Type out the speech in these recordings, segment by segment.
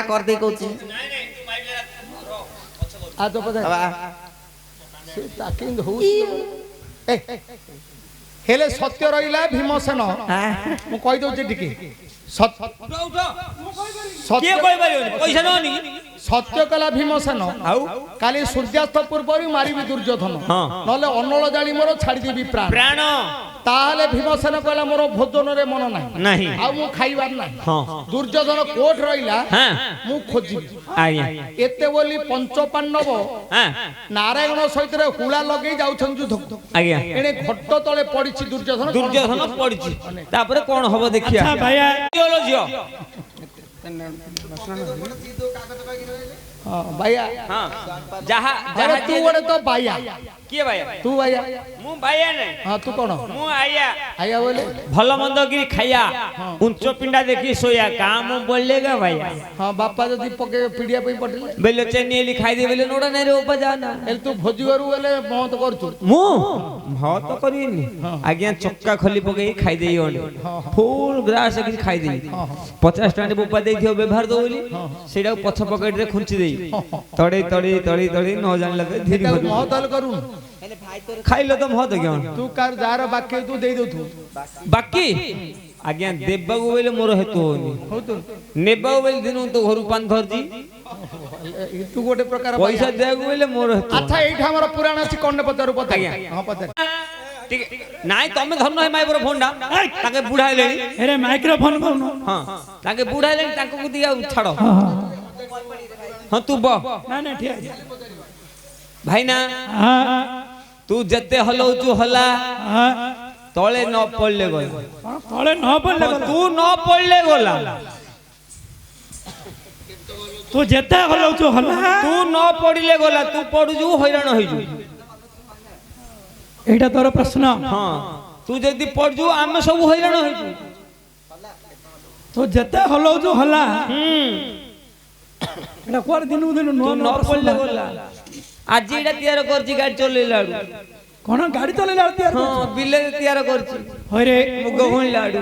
कर दे कहूची आ तो पता से ताकिंग हो हेले सत्य रहिला भीमसेन मु कहि दउ टिके सत्य कहि परियो पैसा ननी सत्य कला भीमसेन आउ काली सूर्यास्त पूर्व मारिबी दुर्योधन नले अनल जाली मोर छाड़ी देबी प्राण प्राण ताले भीमसेन कहला मोर भोजन रे मन नाही नहीं आ मु खाइबार नाही हां दुर्योधन कोठ रहिला हां मु खोजिबी आज्ञा एते बोली पंच पांडव हां नारायण सहित रे हुला लगेई जाउछन युद्ध आज्ञा एने घट्ट तळे पडिछि दुर्योधन दुर्योधन पड़िछि तापर कोन हबो देखिया अच्छा भैया चलो जियो हां भैया हां जहा अरे तू गोटे तो भैया के भाई तू भैया मु भाई ने हां तू कोन मु आया आया बोले भल मंद की खाया उंच पिंडा देखी सोया काम बोलेगा भाई हां बापा जदी पके पीडिया पई पटले बेले चेनीली खाई दे बेले नोडा नै रे उपजा ना एल तू भोजी करू बोले मौत करछु मु भ तो करिनी आज्ञा चक्का खली पके खाई देई ओने फुल ग्रास की खाई देई 50 टका बुपा देई थियो व्यवहार दो बोली सेडा पछ पॉकेट रे खुंची देई तड़े तड़े तड़े तड़े न जान लगे धीरे धीरे मौत हल करू खाइलो तो मत क्यों तू कार जार बाकी तू देई दउ बाकी आज्ञा देबागु बेले मोर हेतु होनी हो तू नेबागु बेले दिनु तो घरु पान धरजी तू गोटे प्रकार पैसा देबागु बेले मोर हेतु अच्छा एठा हमर पुराण अछि कन्ने पतर पतर आज्ञा हां पतर ठीक नाइ तमे धरनो है माइबर फोन डा ताके बुढ़ाई लेनी अरे माइक्रोफोन कोन हां ताके बुढ़ाई लेनी ताको को दिया छाड़ो हां तू ब ना ना ठीक है भाई ना हां तू जते हलो चु हला हां तळे न पड़ले गल तळे न पड़ले तू न पड़ले गला तू जेते हलौ छु हला तू न पड़िले गला तू पड़ु जु हैरान होई जु एटा तोर प्रश्न हां तू जदी पड़ जु आमे सब हैरान होई जु तू जेते हलौ छु हला एटा कोर दिनु दिनु तू नो न पड़ले गला आज एटा तैयार करछि गाड़ी चलेलाडू कोन गाड़ी चले लाती यार हां बिले तैयार करछि होरे मुग होन लाडू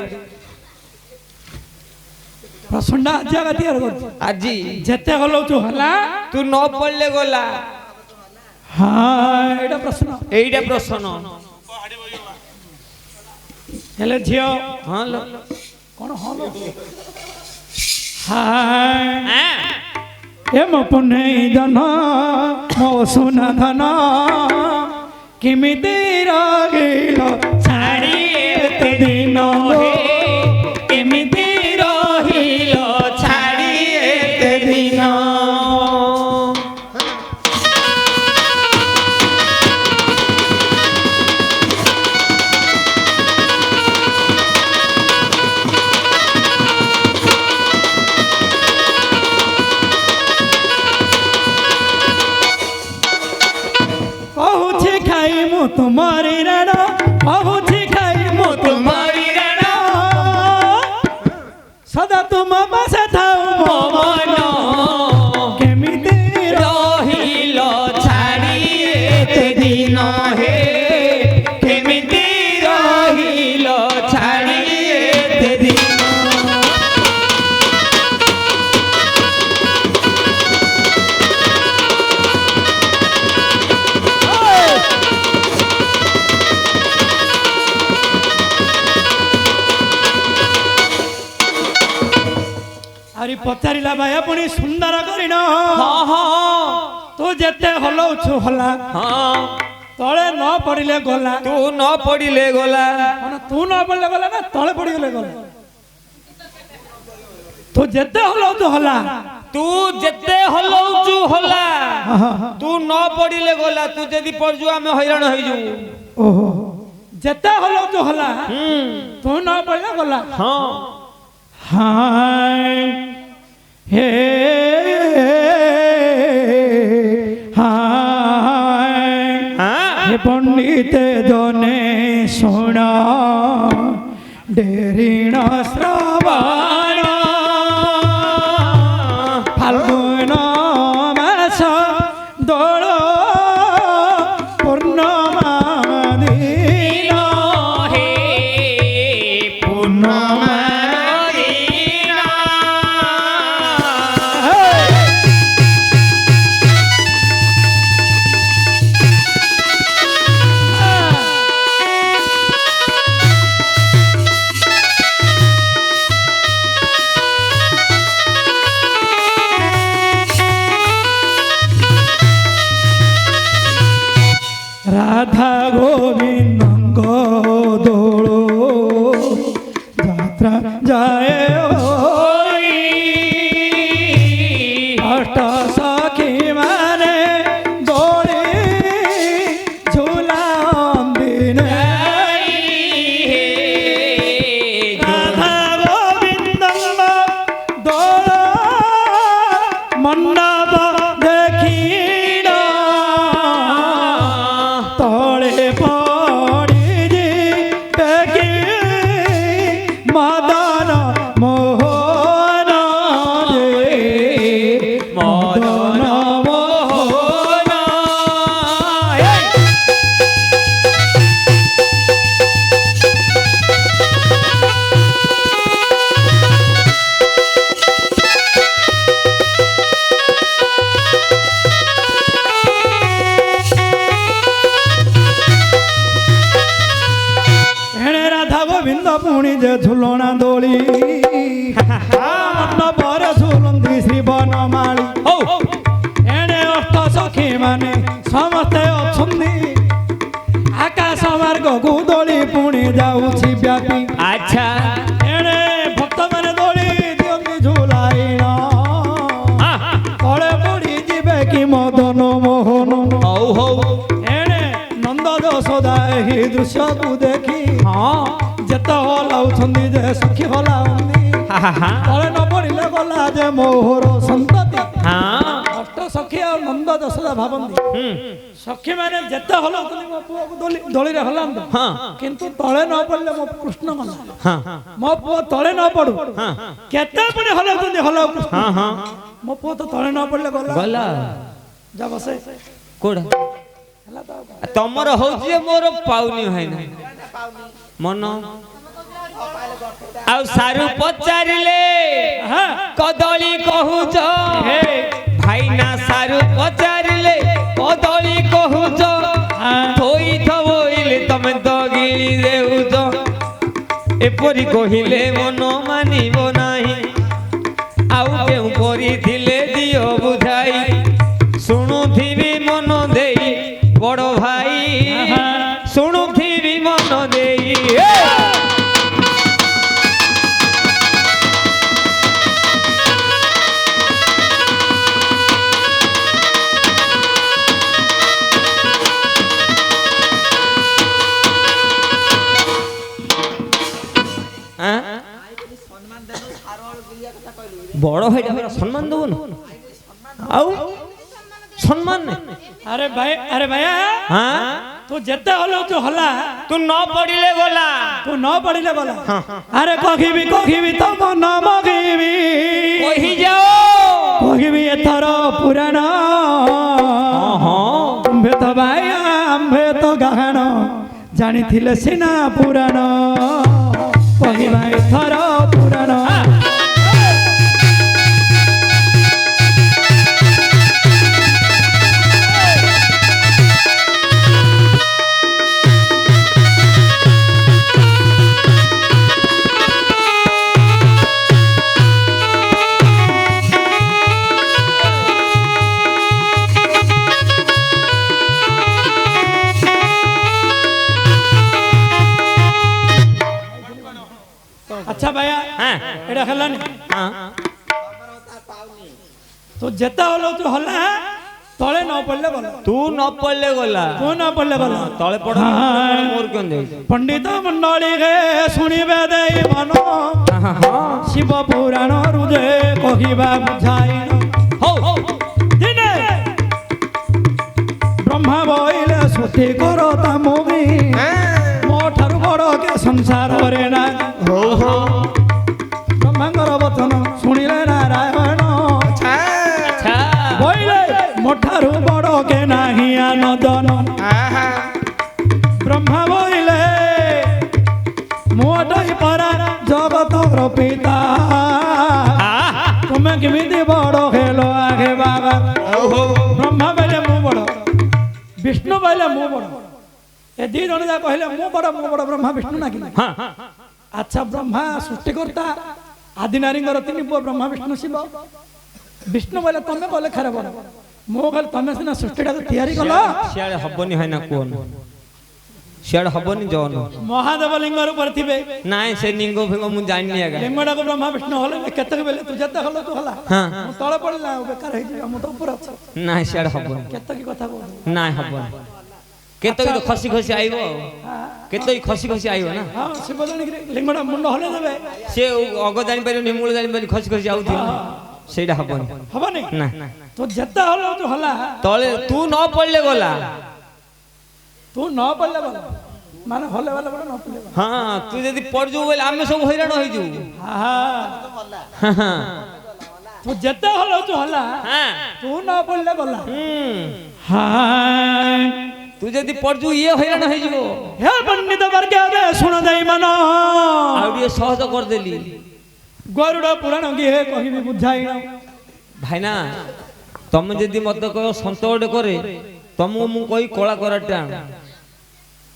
प्रश्नडा आज्ञा तैयार कर आजी जेते हलौ छु हला तू न पड़ले गला हां एटा प्रश्न एइटा प्रश्न हेले झियो हां लो कोन हलो हां हां ए मो पुनै धन मो सोना धन किमिति रहिल छाड़ी एते दिन हे किमिति रहिल छाड़ी एते दिन तुम्हारी रण पहुँची खाई मो तुम्हारी रण सदा तुम बस थाओ मो मन केमिति रहिल छाड़ी एते दिन हे केमिति रहिल छाड़ी एते दिन अरे पचारिला भाई पुणी सुंदर करिन हां हां तू जेते हलौ छु हला हां तळे न पड़िले गला तू न पड़िले गला माने तू न पड़िले गला ना तळे पड़ी गले गला तू जेते हलौ छु हला तू जते हलौ चु हला तू न पड़िले गला तू जदी पड़जु आमे हैरान होई जु ओहो जेते हलौ छु हला तू न पड़िले गला हां हाय हे हाय हे पंडित जने सुना डेरिण श्रवण फाल्गुन मास दोल पूर्णमा दिन हे पूर्णमा রাধা গোবিন্দঙ্গ দোল যাত্রা যায় ওই অষ্ট সখী মানে দোলে ঝুলান্দিনে রাধা গোবিন্দঙ্গ দোল মণ্ডপ দেখিল তଳେ পড়ি দেখি মদন মোহন মদন মোহন ଏଣେ ରାଧା ଗୋବିନ୍ଦ ପୁଣି ଯେ ଝୁଲଣା ଦୋଳି ମଣ୍ଡପରେ ଝୁଲନ୍ତି ଶ୍ରୀ ବନମାଳୀ ଏଣେ ଅଷ୍ଟ ସଖୀ ମାନେ ସମସ୍ତେ ଅଛନ୍ତି ଆକାଶ ମାର୍ଗକୁ ଦୋଳି ପୁଣି ଯାଉଛି ବ୍ୟାପୀ ଆଚ୍ଛା ଏଣେ ଭକ୍ତମାନେ ଦୋଳି ଦିଅନ୍ତି ଝୁଲାଇଣ ତଳେ ପଡ଼ି ଯିବେ କି ମଦନ ମୋହନ ହଉ ହଉ ଏଣେ ନନ୍ଦ ଯଶୋଦା ଏହି ଦୃଶ୍ୟକୁ ଦେଖି ଯେତେ ହଲାଉଛନ୍ତି ଯେ ସଖୀ ହଲାଉନ୍ତି ତଳେ ନ ପଡ଼ିଲେ ଗଲା ଯେ ମୋହର ସନ୍ତତି ଅଷ୍ଟ ସଖୀ ଆଉ ନନ୍ଦ ଯଶୋଦା ଭାବନ୍ତି ସଖୀ ମାନେ ଯେତେ ହଲାଉଛନ୍ତି ମୋ ପୁଅକୁ ଦୋଳିରେ ହଲାନ୍ତୁ କିନ୍ତୁ ତଳେ ନ ପଡ଼ିଲେ ମୋ କୃଷ୍ଣ ଗଲା ମୋ ପୁଅ ତଳେ ନ ପଡୁ କେତେ ପୁଣି ହଲାଉଛନ୍ତି ହଲାଉ ମୋ ପୁଅ ତ ତଳେ ନ ପଡ଼ିଲେ ଗଲା ଗଲା ଯା ବସେ କୋଡା ହେଲା ତ ତମର ହଉଛି ଯେ ମୋର ପାଉନି ଭାଇନା ମନ ଆଉ ସାରୁ ପଚାରିଲେ କଦଳୀ କହୁଛ ଭାଇନା ସାରୁ ପଚାରିଲେ କଦଳୀ କହୁଛ ଥୋଇ ଥୋଇଲେ ତମେ ତ ଗିଳି ଦେଉଛ ଏପରି କହିଲେ ମନ ମାନିବ ନାହିଁ ଆଉ କେଉଁ କରିଥିଲେ ଦିଅ ବୁଝାଇ ଶୁଣୁଥିବି ମନ ଦେଇ ବଡ଼ ଭାଇ ଶୁଣୁଥିବି ମନ ଦେଇ বড় ভাইটা সম্মান দেবো না আউ সম্মান अरे भैया तू जेते हलो तू हला तू न पड़िले गला तू न पड़िले गला अरे कहिबी तो मन मगिबी कहि जाओ कहिबी एथर पुराण आम्भे तो भाइया आम्भे तो गाहण जानी थिले सिना पुराण कहिबा एथर पुराण अच्छा भैया एडा हलानी तो जेता हलो तू हला तळे न पडले गला तू न पडले गला तळे पड मोर कोन दे पंडित मंडळी गे सुनिबे देई मन शिव पुराण रुजे कहिबा बुझाई हो दिने ब्रह्मा बोइले सुति करो ता मोगी मोठारु बड़ के संसार रे ना हो हो ब्रह्मांगर वचन सुनिले नारायण बोइले मोठारु बड़ के नाही आनंदन ब्रह्मा बोइले मोटाई परा जगत पिता तुम्हें किमिति बड़ खेलो आगे बाबा ब्रह्मा बोइले मु बड़ विष्णु बोइले मु बड़ ए दी जन जा कहले मु बड़ ब्रह्मा विष्णु ना कि अच्छा ब्रह्मा सृष्टिकर्ता आदि नारींगर तीन पुआ ब्रह्मा विष्णु शिव विष्णु बोले तमें बोले खरे बड़ ମୋ ଖାଲି ତମେ ସିନା ସୃଷ୍ଟିଟାକୁ ତିଆରି କଲ ସିଆଡେ ହବନି ଭାଇନା କୁହନ ସିଆଡେ ହବନି ଜନ ମହାଦେବ ଲିଙ୍ଗ ଉପରେ ଥିବେ ନାଇଁ ସେ ନିଙ୍ଗ ଫିଙ୍ଗ ମୁଁ ଜାଣିନି ଆଜ୍ଞା ଲିଙ୍ଗଟାକୁ ବ୍ରହ୍ମା ବିଷ୍ଣୁ ହଲେ କେତେକ ବେଲେ ତୁ ଯେତେ ହଲ ତୁ ହଲା ମୁଁ ତଳେ ପଡିଲା ଆଉ ବେକାର ହେଇଯିବ ମୁଁ ତ ଉପରେ ଅଛି ନାଇଁ ସିଆଡେ ହବନି କେତେକ କଥା କହୁଛ ନାଇଁ ହବନି କେତେକ ତ ଖସି ଖସି ଆଇବ କେତେକ ଖସି ଖସି ଆଇବ ନା ହଁ ଶିବ ଜାଣିକି ଲିଙ୍ଗଟା ମୁଣ୍ଡ ହଲେ ଦେବେ ସେ ଅଗ ଜାଣିପାରିବନି ମୂଳ ଜାଣିପାରିବନି ଖସି ଖସି ଆଉଥିବ ସେଇଟା ହବନି ହବନି ନା ତୁ ଯେତେ ହଲ ତୁ ହଲା ତଳେ ତୁ ନ ପଡିଲେ ଗଲା ତୁ ନ ପଡିଲେ ଗଲା ମାନେ ହଲେ ଗଲା ନ ପଡିଲେ ହଁ ତୁ ଯଦି ପଡିଯିବୁ ବୋଲେ ଆମେ ସବୁ ହଇରାଣ ହେଇଯିବୁ ତୁ ଯେତେ ହଲ ତୁ ହଲା ତୁ ନ ପଡିଲେ ଗଲା ତୁ ଯଦି ପଡିଯିବୁ ଇଏ ହଇରାଣ ହେଇଯିବ ହେ ପଣ୍ଡିତ ବର୍ଗ ଶୁଣ ଯାଇ ମାନ ଆଉ ଟିକେ ସହଜ କରିଦେଲି ଗରୁଡ଼ ପୁରାଣ କିଏ କହିବି ବୁଝାଇ ଭାଇନା ତମେ ଯଦି ମତେ କହିବ ସନ୍ତ ଗୋଟେ କରେ ତମକୁ ମୁଁ କହି କଳା କରାଟେ ଆଣ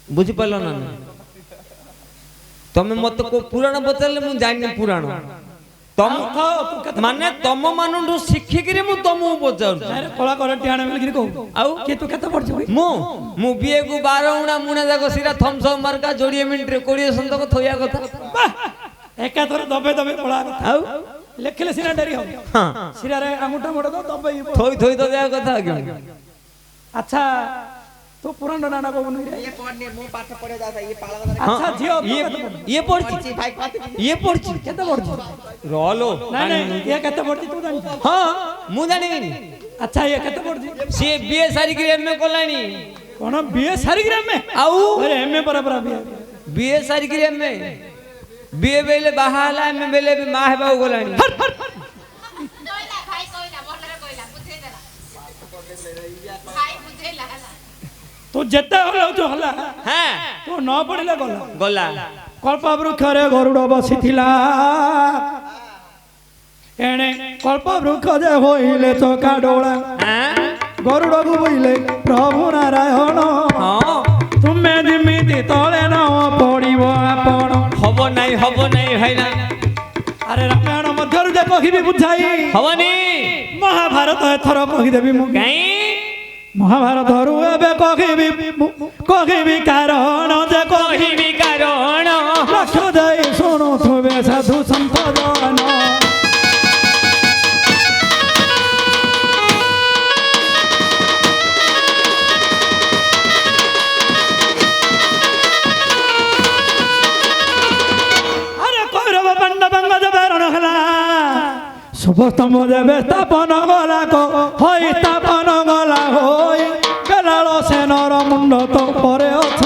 ବୁଝିପାରିଲ ନା ତମେ ମତେ ପୁରାଣ ପଚାରିଲେ ମୁଁ ଜାଣିନି ପୁରାଣ ତମ ମାନେ ତମ ମାନଠୁ ଶିଖିକିରି ମୁଁ ତମକୁ ପଚାରୁଛି କଳା କରାଟେ ଆଣ ବୋଲିକିରି କହୁ ଆଉ କି ତୁ କେତେ ପଢିଛୁ ମୁଁ ବିଏ କୁ 12 ଉଣା ମୁଣା ଯାକ ସିରା ଥମ୍ସ ଅପ୍ ମାର୍କା 20 ମିନିଟରେ 20 ସନ୍ତକ ଥୋଇବା କଥା ଏକାଥରେ ଦବେ ଦବେ କଳା କଥା ଆଉ ଲେଖିଲେ ସିନା ଡେରି ହବ ସିରାରେ ଆଙ୍ଗୁଠା ମୋଡ ଦବେ ଥୋଇ ଥୋଇ ଦବା କଥା ଆଜ୍ଞା ଆଚ୍ଛା ତୁ ପୁରାଣ ନାନା କହୁନୁ ये पढ़ने मु पाठ पढ़े जाता ये पाला ଆଚ୍ଛା ଝିଅ ଇଏ ପଢିଛି भाई बात ଇଏ ପଢିଛି କେତେ ପଢିଛୁ ରଲୋ ନାଇଁ ନାଇଁ ଇଏ କେତେ ପଢିଛି ତୁ ଜାଣିଛୁ ହଁ ମୁଁ ଜାଣିବିନି ଆଚ୍ଛା ଇଏ କେତେ ପଢିଛି ସିଏ ବିଏ ସାରିକିରି ଏମଏ କଲାଣି କଣ ବିଏ ସାରିକିରି ଏମଏ ଆଉ ଆରେ ଏମଏ ପରା ବିଏ ସାରିକିରି ଏମଏ ବିଏ ବେଲେ ବାହା ହେଲା ଏମଏ ବେଲେ ମା ହେବାକୁ ଗଲାଣି ତୁ ଯେତେ ହଲ ତୁ ହଲା ହଁ ତୁ ନ ପଡିଲେ ଗଲା ଗଲା କଳ୍ପ ବୃକ୍ଷରେ ଗରୁଡ଼ ବସିଥିଲା ଏଣେ କଳ୍ପ ବୃକ୍ଷ ଯେ ହୋଇଲେ ଚକା ଡୋଳା ଗରୁଡ଼କୁ ବୋଇଲେ ପ୍ରଭୁ ନାରାୟଣ ତୁମେ ଯେମିତି ତଳେ ନ ପଡିବ ଆପଣ ହବ ନାଇଁ ଭାଇନା ଆରେ ରାମାୟଣ ମଧ୍ୟରୁ ଯେ କହିବି ବୁଝାଇ ହବନି ମହାଭାରତ ଏଥର କହିଦେବି ମୁଁ କାଇଁ ମହାଭାରତରୁ ଏବେ କହିବି କାରଣ ଯେ କହିବି କାରଣ ଲକ୍ଷ୍ୟ ଦେଇ ଶୁଣୁଥିବେ ସାଧୁ ସନ୍ତ ଜନ ଆରେ କୌରବ ପାଣ୍ଡବଙ୍କ ଯେବେ ରଣ ହେଲା ଶୁଭସ୍ତମ୍ଭ ଯେବେ ସ୍ଥାପନ ଗଲା ହୋଇ ସ୍ଥାପନ ଗଲା ହୋଇ ବେଲାଳ ସେନର ମୁଣ୍ଡ ତ ପରେ ଅଛ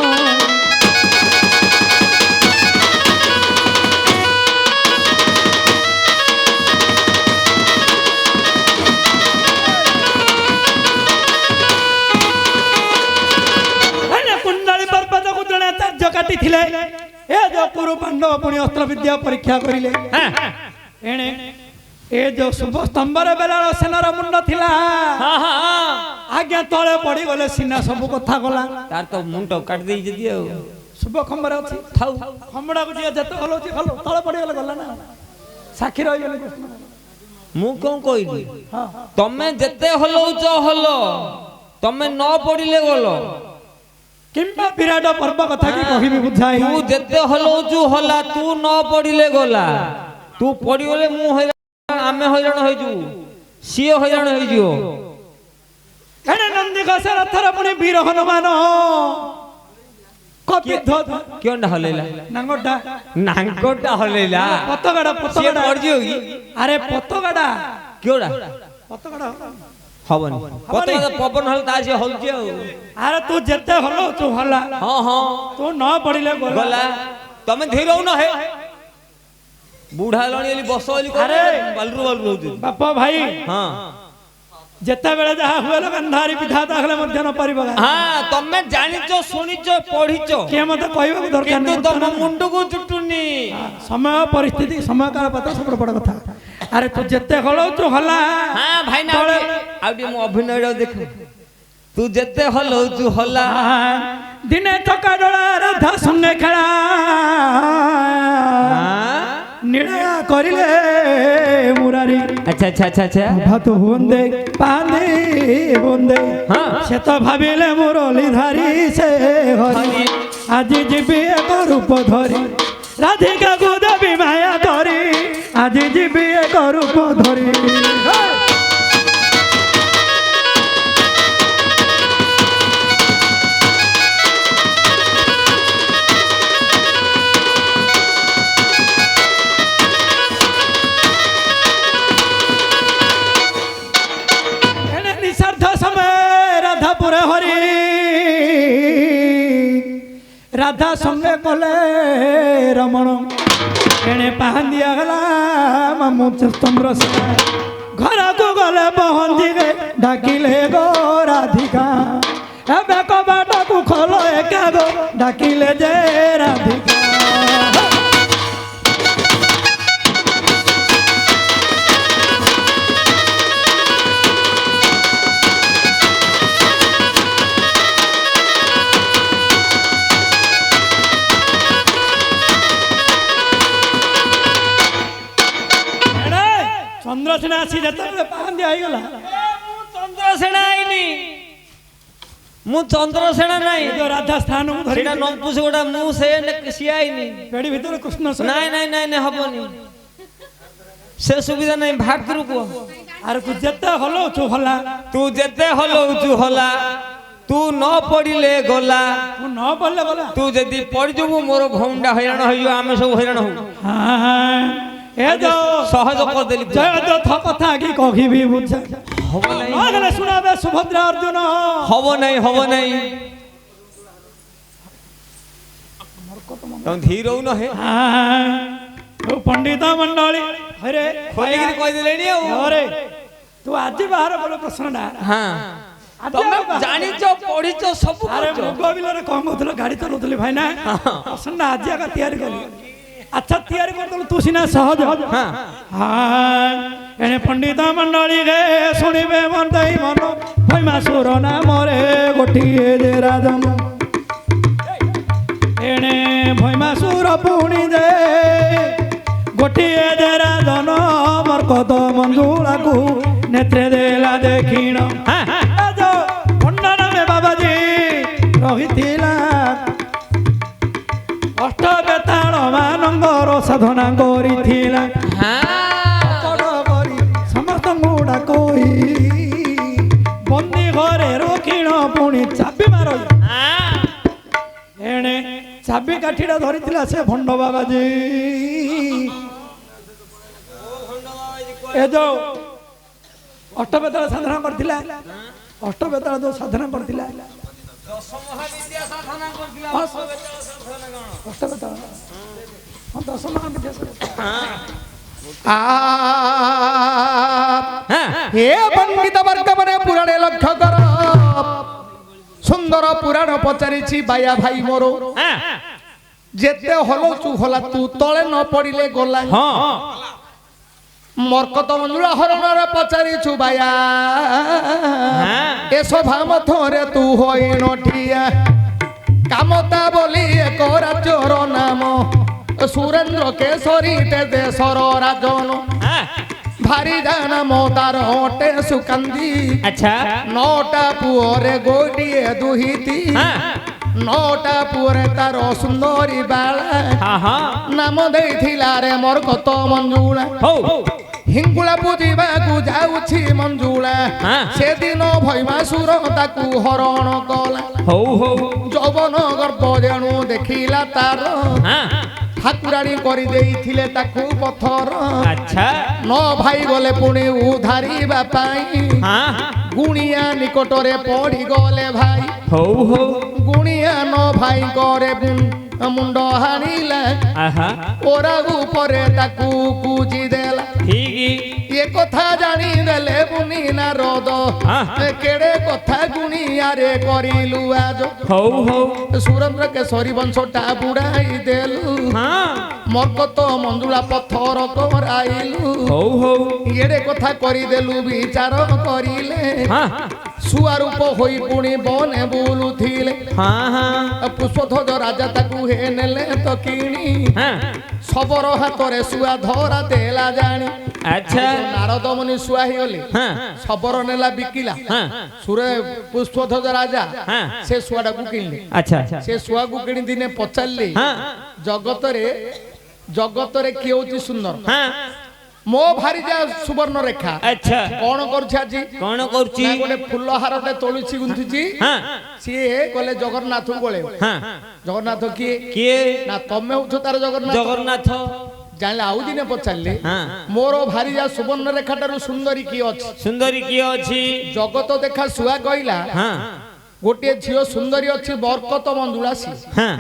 କୁଣ୍ଡାଳି ପର୍ବତକୁ ଜଣେ ଆଚାର୍ଯ୍ୟ କାଟିଥିଲେ ଏ ଯୋଉ କୁରୁ ପାଣ୍ଡବ ପୁଣି ଅସ୍ତ୍ର ବିଦ୍ୟା ପରୀକ୍ଷା କରିଲେ ଏଣେ ଏ ଯୋଉ ଶୁଭ ସ୍ତମ୍ଭରେ ବେଲାଳ ସେନାର ମୁଣ୍ଡ ଥିଲା ଆଜ୍ଞା ତଳେ ପଡିଗଲେ ସିନା ସବୁ କଥା ଗଲା ତାର ତ ମୁଣ୍ଡ କାଟି ଦେଇ ଯଦି ଆଉ ଶୁଭ ଖମ୍ବରେ ଅଛି ଥାଉ ଖମ୍ବଡାକୁ ଯିଏ ଯେତେ ହଲଉଛି ହଲ ତଳେ ପଡିଗଲେ ଗଲା ନା ସାକ୍ଷୀ ରହିଗଲେ କୃଷ୍ଣ ମୁଁ କଣ କହିଲି ତମେ ଯେତେ ହଲଉଛ ହଲ ତମେ ନ ପଡିଲେ ଗଲ କିମ୍ବା ବିରାଟ ପର୍ବ କଥା କି କହିବି ବୁଝାଇ ତୁ ଯେତେ ହଲଉଛୁ ହଲା ତୁ ନ ପଡିଲେ ଗଲା ତୁ ପଡିଗଲେ ମୁଁ ଆମେ ହଇରାଣ ହେଇଯିବୁ ସିଏ ହଇରାଣ ହେଇଯିବ ଏଣେ ନନ୍ଦୀ ଘୋଷ ରଥର ପୁଣି ବୀର ହନୁମାନ କେଉଁଟା ହଲେଇଲା ନାଙ୍ଗଟା ହଲେଇଲା ପତଗାଡା ପଡିଯିବ କି ଆରେ ପତଗାଡା କେଉଁଟା ପତଗାଡା ହବନି ପତକା ପବନ ହଲେ ତା ସିଏ ହଲୁଛି ଆଉ ଆରେ ତୁ ଯେତେ ହଲଉଛୁ ହଲା ହଁ ତୁ ନ ପଡିଲେ ଗଲା ତମେ ଧୀର ହଉନ ହେ ବୁଢା ହେଲଣି ବୋଲି ବସ ବୋଲି ଆରେ ବାଲରୁ ହଉଛି ବାପ ଭାଇ ହଁ ଯେତେବେଳେ ଯାହା ହୁଏ ଗାନ୍ଧାରୀ ବିଧାତା ହେଲେ ମଧ୍ୟ ନ ପାରିବ ହଁ ତମେ ଜାଣିଛ ଶୁଣିଛ ପଢିଛ କିଏ ମତେ କହିବାକୁ ଦରକାର କିନ୍ତୁ ତମ ମୁଣ୍ଡକୁ ଚୁଟୁନି ସମୟ ପରିସ୍ଥିତି ସମୟ କାଳ ପାତ୍ର ସବୁଠୁ ବଡ କଥା ଆରେ ତୁ ଯେତେ ହଲଉଛୁ ହଲା ହଁ ଭାଇ ନା ଆଉ ଟିକେ ମୁଁ ଅଭିନୟ ଦେଖ ତୁ ଯେତେ ହଲଉଛୁ ହଲା ଦିନେ ଚକା ଡୋଳା ରାଧା ସଙ୍ଗେ ଖେଳା ନୀଳା କରିଲେ ମୁରାରୀ আচ্ছা আচ্ছা আচ্ছা আচ্ছা ଭାତ ବୁନ୍ଦେ ପାନ୍ଦି ବୁନ୍ଦେ ସେ ତ ଭାବିଲେ ମୁରଲି ଧାରି ସେ ହରି ଆଜି ଯିବି ଏକ ରୂପ ଧରି ରାଧିକାକୁ ଦେବି ମାୟା ଧରି ଆଜି ଯିବି ଏକ ରୂପ ଧରି রাধা সঙ্গে কলে রমণ এনে পাহান্দিয়া গলা মামু চন্দ্রশেখর ঘরকু গলে পহঞ্চিবে ডাকিলে গো রাধিকা এবে কবাটকু খোলো একা গো ডাকিলে যে রাধিকা ଚନ୍ଦ୍ରସେନା ଆସି ଯେତେବେଳେ ପାହାନ୍ତି ହେଇଗଲା ଚନ୍ଦ୍ରସେନା ଆଇନି ମୁଁ ଚନ୍ଦ୍ରସେନା ନାହିଁ ଯୋଉ ରାଧା ସ୍ଥାନକୁ ଧରି ସେଟା ନପୁସ ଗୋଟା ମୁଁ ସେ ସିଏ ଆଇନି ପେଡ଼ି ଭିତରେ କୃଷ୍ଣ ନାଇଁ ନାଇଁ ନାଇଁ ନାଇଁ ହବନି ସେ ସୁବିଧା ନାହିଁ ଭାତରୁ କୁହ ଆରେ ତୁ ଯେତେ ହଲଉଛୁ ହଲା ତୁ ଯେତେ ହଲଉଛୁ ହଲା ତୁ ନ ପଡ଼ିଲେ ଗଲା ତୁ ନ ପଡ଼ିଲେ ଗଲା ତୁ ଯଦି ପଡ଼ିଯିବୁ ମୋର ଭଉଣ୍ଡା ହଇରାଣ ହେଇଯିବ ଆମେ ସବୁ ହଇରାଣ ହଉ ଏ ଯୋଉ ସହଜ କରିଦେଲି ଜୟଦତ୍ତ କଥା କି କହିବି ବୁଝ ହବ ନାହିଁ ନହେଲେ ଶୁଣାବେ ସୁଭଦ୍ରା ଅର୍ଜୁନ ହବ ନାହିଁ ହବ ନାହିଁ ତମ ଧୀର ହଉନ ହେ ପଣ୍ଡିତ ମଣ୍ଡଳୀ ହରେ ଖୋଲିକିରି କହିଦେଲେଣି ଆଉ ହରେ ତୁ ଆଜି ବାହାର ବୋଲ ପ୍ରଶ୍ନଟା ହଁ ତମେ ଜାଣିଛ ପଢିଛ ସବୁ ଆରେ ମୁଗ ବିଲରେ କଣ କହୁଥିଲ ଗାଡି ଚଲାଉଥିଲି ଭାଇ ନା ପ୍ରଶ୍ନଟା ଆଜି ଆକା ତିଆରି କଲି अच्छा तैयारी करदलु तू सिना सहज हां एने पंडित मंडली रे सुनिबे मन दई मन भैमा सुर नाम रे गोटिए जे राजन एने भैमा सुर पुणी दे गोटिए जे राजन मरकत मंजुळा को नेत्रे देला देखिण हां जो पंडा में बाबाजी रहिथिला अष्ट बेताल मानंगर साधना करिथिला समस्त मुड़ा कही बंदी घरे रखिण पुणी चाबी मार एणे चाबी काठीटा धरिथिला से भंड बाबाजी ए जो अष्ट बेताल साधना करथिला अष्ट बेताल जो साधना करथिला दश महाविद्या साधना करथिला हे पंडित वर्ग मने पुराणे लक्ष्य कर सुंदर पुराण पचारिछि बाया भाई मोरो जेते हलचु होला तू तळे न पडिले गला मरकत मंजुळा हरण रे पचारिछु बाया ए सभा मथरे तू होई नठिया कामता बोली एक राज्यर नाम सुरेंद्र केसरी ते देशर राजन भारी जाना मोतार ओटे सुकंदी अच्छा नौटा पुओरे गोटिए दुहिती नौटा पुओरे तार सुंदरी बाला नाम देथिला रे मरकत मंजुळा हिंगुला पूजिबा को जाउछि मंजुळा से दिन भैमासुर ताकू हरण कला हो हो जौवन गर्भ जेणु देखिला तार ठाकुराणी करी देइथिले ताकू पथर अच्छा न भाई गले पुणी उधारिबा पाई गुणिया निकटरे पड़ी गले भाई हो हो गुणिया न भाई करे मुंड हानिला ओरा ऊपरे ताकू कुजी देला ठीक ये कथा जानी देले बुनी नारद केड़े कथा गुणिया रे करिलु आज हो हो सुरेंद्र केसरी वंशटा बुड़ाई देलु मरकत मंजुळा पत्थर कराइलु हो हो एड़े कथा करी देलु विचार करिले ଶୁଆ ରୂପ ହୋଇ ପୁଣି ବନେ ବୁଲୁଥିଲେ ହଁ ହଁ ପୁଷ୍ପଧ୍ୱଜ ରାଜା ତାକୁ ହେ ନେଲେ ତ କିଣି ହଁ ଶବର ହାତରେ ଶୁଆ ଧରା ଦେଲା ଜାଣି ଆଚ୍ଛା ନାରଦ ମୁନି ଶୁଆ ହେଇଗଲେ ହଁ ଶବର ନେଲା ବିକିଲା ହଁ ସୁରେ ପୁଷ୍ପଧ୍ୱଜ ରାଜା ହଁ ସେ ଶୁଆଟାକୁ କିଣିଲେ ଆଚ୍ଛା ସେ ଶୁଆକୁ କିଣି ଦିନେ ପଚାରିଲେ ହଁ ଜଗତରେ କିଏ ହଉଛି ସୁନ୍ଦର ହଁ ମୋ ଭାରିଜା ସୁବର୍ଣ୍ଣ ରେଖା ଆଚ୍ଛା କଣ କରୁଛି ଆଜି କଣ କରୁଛି ନା ଗୋଟେ ଫୁଲ ହାରଟେ ତୋଳିଛି ଗୁନ୍ଥୁଛି ହଁ ସିଏ ଗଲେ ଜଗନ୍ନାଥଙ୍କୁ ଗୋଳେଇବ ହଁ ଜଗନ୍ନାଥ କିଏ କିଏ ନା ତମେ ହଉଛ ତାର ଜଗନ୍ନାଥ ଜଗନ୍ନାଥ ଜାଣିଲେ ଆଉ ଦିନେ ପଚାରିଲେ ହଁ ମୋର ଭାରିଜା ସୁବର୍ଣ୍ଣ ରେଖା ଠାରୁ ସୁନ୍ଦରୀ କିଏ ଅଛି ସୁନ୍ଦରୀ କିଏ ଅଛି ଜଗତ ଦେଖା ଶୁଆ କହିଲା ହଁ ଗୋଟିଏ ଝିଅ ସୁନ୍ଦରୀ ଅଛି ବର୍କତ ମଞ୍ଜୁଳା ସିଏ ହଁ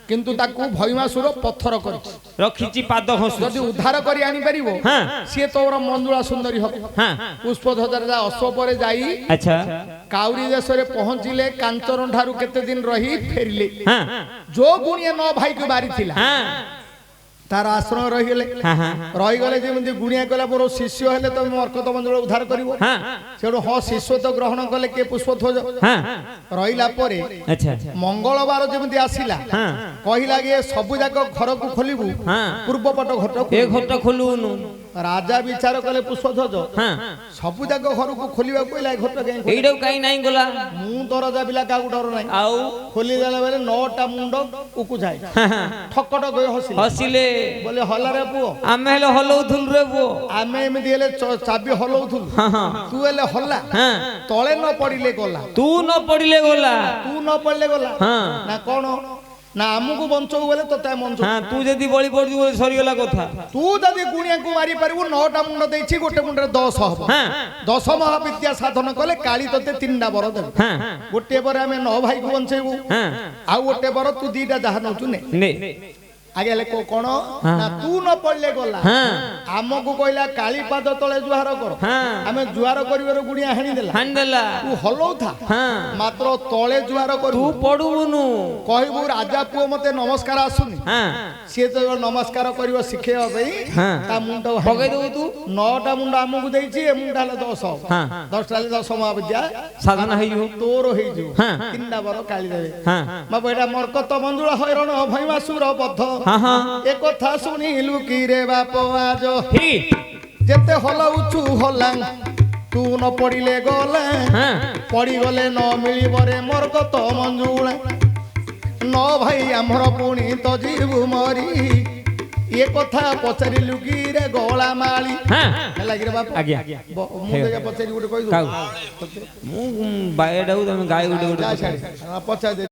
କିନ୍ତୁ ତାକୁ ଭଇମାସୁର ପଥର କରିଛି ରଖିଛି ପାଦ ଘଷୁ ଯଦି ଉଦ୍ଧାର କରି ଆଣିପାରିବ ହଁ ସିଏ ତୋର ମଞ୍ଜୁଳା ସୁନ୍ଦରୀ ହବ ହଁ ପୁଷ୍ପଧ୍ୱଜ ଅଶ୍ଵ ପରେ ଯାଇ ଆଚ୍ଛା କାଉରୀ ଦେଶରେ ପହଞ୍ଚିଲେ କାଞ୍ଚନ ଠାରୁ କେତେ ଦିନ ରହି ଫେରିଲେ ହଁ ଯୋଉ ଗୁଣିଆ ନ ଭାଇକୁ ବାରିଥିଲା ହଁ ତାର ଆଶ୍ରମ ରହିଗଲେ ହଁ ହଁ ରହିଗଲେ ଯେମିତି ଗୁଣିଆ କହିଲା ମୋର ଶିଷ୍ୟ ହେଲେ ତମେ ମର୍କତ ମଞ୍ଜୁଳ ଉଦ୍ଧାର କରିବ ହଁ ସେଠୁ ହଁ ଶିଷ୍ୟ ତ ଗ୍ରହଣ କଲେ କିଏ ପୁଷ୍ପଧ୍ୱଜ ହଁ ରହିଲା ପରେ ଆଚ୍ଛା ମଙ୍ଗଳବାର ଯେମିତି ଆସିଲା ହଁ କହିଲା କି ଏ ସବୁ ଯାକ ଘରକୁ ଖୋଲିବୁ ହଁ ପୂର୍ବପଟ ଘଟ ଏ ଘରଟା ଖୋଲୁନୁ ରାଜା ବିଚାର କଲେ ପୁଷ୍ପଧ୍ୱଜ ହଁ ସବୁ ଯାକ ଘରକୁ ଖୋଲିବାକୁ କହିଲା ଏ ଘରଟା କାହିଁ ଖୋଲିବୁ? ଏଇଟାକୁ କାହିଁ ନାହିଁ ଗଲା ମୁଁ ତ ରଜା ପିଲା କାହାକୁ ଡର ନାହିଁ ଆଉ ଖୋଲିଦେଲା ବେଳେ 9ଟା ମୁଣ୍ଡ ଉକୁଝାଏ ଠକଟ ଗଏ ହସିଲେ ହସିଲେ ବୋଲେ ହଲାରେ ପୁଅ ଆମେ ହେଲେ ହଲଉଥିଲୁ ରେ ପୁଅ ଆମେ ଏମିତି ହେଲେ ଚାବି ହଲଉଥିଲୁ ହଁ ହଁ ତୁ ହେଲେ ହଲା ହଁ ତଳେ ନ ପଡିଲେ ଗଲା ତୁ ନ ପଡିଲେ ଗଲା ତୁ ନ ପଡିଲେ ଗଲା ହଁ ନା କଣ ନା ଆମକୁ ବଞ୍ଚଉ ବୋଲେ ତୋତେ ବଞ୍ଚଉ ହଁ ତୁ ଯଦି ବଳି ପଡିଛୁ ବୋଲି ସରିଗଲା କଥା ତୁ ଯଦି ଗୁଣିଆକୁ ମାରି ପାରିବୁ 9ଟା ମୁଣ୍ଡ ଦେଇଛି ଗୋଟେ ମୁଣ୍ଡରେ 10 ହବ ହଁ 10 ମହାବିଦ୍ୟା ସାଧନ କଲେ କାଳି ତତେ 3ଟା ବର ଦେବେ ହଁ ଗୋଟିଏ ବର ଆମେ 9 ଭାଇକୁ ବଞ୍ଚେଇବୁ ହଁ ଆଉ ଗୋଟେ ବର ତୁ 2ଟା ଯାହା ନଉଛୁ ନେ ନେ ଆगे ହେଲେ କଣ ନା ତୁ ନ ପଡିଲେ ଗଲା ହଁ ଆମକୁ କହିଲା କାଳି ପାଦ ତଳେ ଜୁହାର କର ହଁ ଆମେ ଜୁହାର କରିବାର ଗୁଣିଆ ହାଣିଦେଲା ହାଣ୍ଡେଲା ତୁ ହଲଉଥା ହଁ ମାତ୍ର ତଳେ ଜୁହାର ତୁ କରିବୁ ପଡୁବୁନୁ କହିବୁ ରାଜା ପୁଅ ମତେ ନମସ୍କାର ଆସୁନି ହଁ ସିଏ ତ ନମସ୍କାର କରିବ ଶିଖେଇବା ପାଇଁ ହଁ ତା ମୁଣ୍ଡ ପକେଇ ଦବୁ ତୁ 9ଟା ମୁଣ୍ଡ ଆମକୁ ଦେଇଛି ଏ ମୁଣ୍ଡ ହେଲେ 10 ହବ ହଁ 10ଟା ହେଲେ 10 ମହାବିଦ୍ୟା ସାଧନା ହେଇଯିବ ତୋର ହେଇଯିବ ହଁ 3ଟା ବର କାଳି ଦେବେ ହଁ ବାବୁ ଏଟା ମର୍କତ ମଞ୍ଜୁଳ ହଇରଣ ଭୈମାସୁର ବଧ ହଁ ହଁ ଏ କଥା ଶୁଣିଲୁ କି ରେ ବାପ ଆଜ ହି ଯେତେ ହଲାଉଛୁ ହଲା ତୁ ନ ପଡିଲେ ଗଲା ହଁ ପଡିଗଲେ ନ ମିଳିବ ରେ ମର୍କତ ମଞ୍ଜୁଳା ନ ଭାଇ ଆମର ପୁଣି ତ ଯିବୁ ମରି ଏ କଥା ପଚାରିଲୁ କି ରେ ଗଳା ମାଳି ହଁ ହେଲା କି ରେ ବାପ ଆଜ୍ଞା ମୁଁ ଦେଖିଆ ପଚାରି ଗୋଟେ କହିଦଉ କାଉ ମୁଁ ବାୟଟାକୁ ତମେ ଗାଈ ଗୋଟେ ପଚାରି